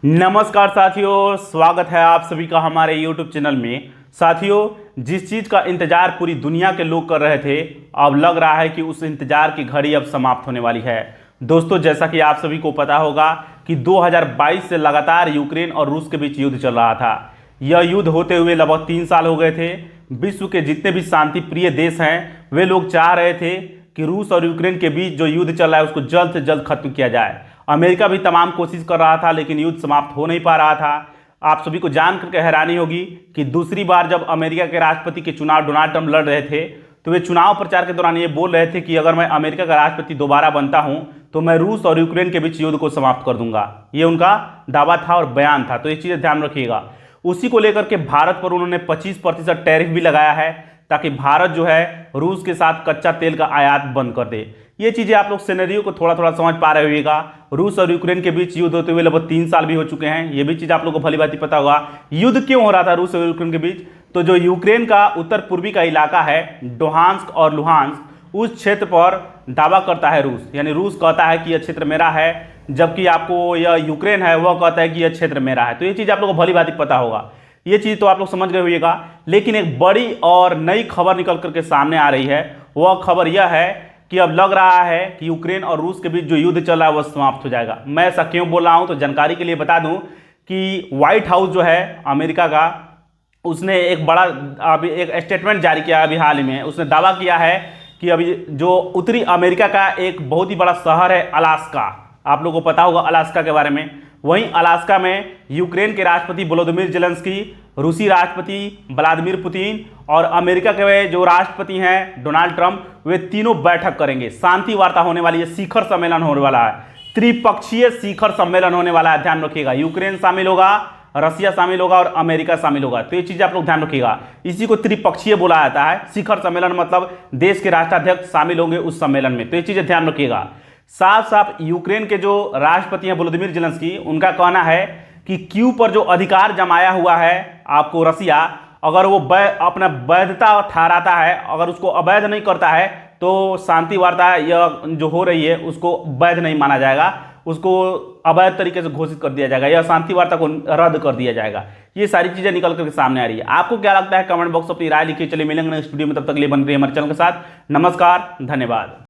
नमस्कार साथियों, स्वागत है आप सभी का हमारे YouTube चैनल में। साथियों, जिस चीज़ का इंतज़ार पूरी दुनिया के लोग कर रहे थे, अब लग रहा है कि उस इंतज़ार की घड़ी अब समाप्त होने वाली है। दोस्तों, जैसा कि आप सभी को पता होगा कि 2022 से लगातार यूक्रेन और रूस के बीच युद्ध चल रहा था। यह युद्ध होते हुए लगभग 3 साल हो गए थे। विश्व के जितने भी शांति प्रिय देश हैं, वे लोग चाह रहे थे कि रूस और यूक्रेन के बीच जो युद्ध चल रहा है उसको जल्द से जल्द खत्म किया जाए। अमेरिका भी तमाम कोशिश कर रहा था, लेकिन युद्ध समाप्त हो नहीं पा रहा था। आप सभी को जान करके हैरानी होगी कि दूसरी बार जब अमेरिका के राष्ट्रपति के चुनाव डोनाल्ड ट्रंप लड़ रहे थे, तो वे चुनाव प्रचार के दौरान ये बोल रहे थे कि अगर मैं अमेरिका का राष्ट्रपति दोबारा बनता हूं तो मैं रूस और यूक्रेन के बीच युद्ध को समाप्त कर दूंगा। ये उनका दावा था और बयान था, तो ये चीज़ें ध्यान रखिएगा। उसी को लेकर के भारत पर उन्होंने 25% टैरिफ भी लगाया है, ताकि भारत जो है रूस के साथ कच्चा तेल का आयात बंद कर दे। ये चीज़ें आप लोग सिनेरियो को थोड़ा थोड़ा समझ पा रहे होइएगा। रूस और यूक्रेन के बीच युद्ध होते हुए लगभग 3 साल भी हो चुके हैं। ये भी चीज़ आप लोग को भली भांति पता होगा। युद्ध क्यों हो रहा था रूस और यूक्रेन के बीच? तो जो यूक्रेन का उत्तर पूर्वी का इलाका है, डोहान्स्क और लुहान्स्क, उस क्षेत्र पर दावा करता है रूस। यानी रूस कहता है कि यह क्षेत्र मेरा है, जबकि आपको यह यूक्रेन है वह कहता है कि यह क्षेत्र मेरा है। तो ये चीज़ आप लोग को भली भांति पता होगा। ये चीज़ तो आप लोग समझ गए होइएगा। लेकिन एक बड़ी और नई खबर निकल करके सामने आ रही है। वह खबर यह है कि अब लग रहा है कि यूक्रेन और रूस के बीच जो युद्ध चल रहा है वह समाप्त हो जाएगा। मैं ऐसा क्यों बोल रहा हूं, तो जानकारी के लिए बता दूं कि व्हाइट हाउस जो है अमेरिका का, उसने एक बड़ा अभी एक स्टेटमेंट जारी किया अभी हाल ही में। उसने दावा किया है कि अभी जो उत्तरी अमेरिका का एक बहुत ही बड़ा शहर है अलास्का, आप लोगों को पता होगा अलास्का के बारे में। वहीं अलास्का में यूक्रेन के राष्ट्रपति वोलोदिमीर जेलेंस्की, रूसी राष्ट्रपति व्लादिमीर पुतिन और अमेरिका के जो राष्ट्रपति हैं डोनाल्ड ट्रंप, वे तीनों बैठक करेंगे। शांति वार्ता होने वाली है, शिखर सम्मेलन होने वाला है, त्रिपक्षीय शिखर सम्मेलन होने वाला है। ध्यान रखिएगा, यूक्रेन शामिल होगा, रसिया शामिल होगा और अमेरिका शामिल होगा। तो ये चीज़ आप लोग ध्यान रखिएगा। इसी को त्रिपक्षीय बोला जाता है। शिखर सम्मेलन मतलब देश के राष्ट्राध्यक्ष शामिल होंगे उस सम्मेलन में। तो ये चीज़ें ध्यान रखिएगा। साफ साफ यूक्रेन के जो राष्ट्रपति हैं वोलोदिमीर जेलेंस्की, उनका कहना है कि क्यू पर जो अधिकार जमाया हुआ है आपको रसिया, अगर वो अपना वैधता ठहराता है, अगर उसको अवैध नहीं करता है, तो शांति वार्ता यह जो हो रही है उसको वैध नहीं माना जाएगा, उसको अवैध तरीके से घोषित कर दिया जाएगा, यह शांति वार्ता को रद्द कर दिया जाएगा। ये सारी चीज़ें निकल करके सामने आ रही है। आपको क्या लगता है? कमेंट बॉक्स में अपनी राय लिखिए। चलिए मिलेंगे नेक्स्ट वीडियो में, तब तक के लिए बन रही है हमारे चैनल के साथ। नमस्कार, धन्यवाद।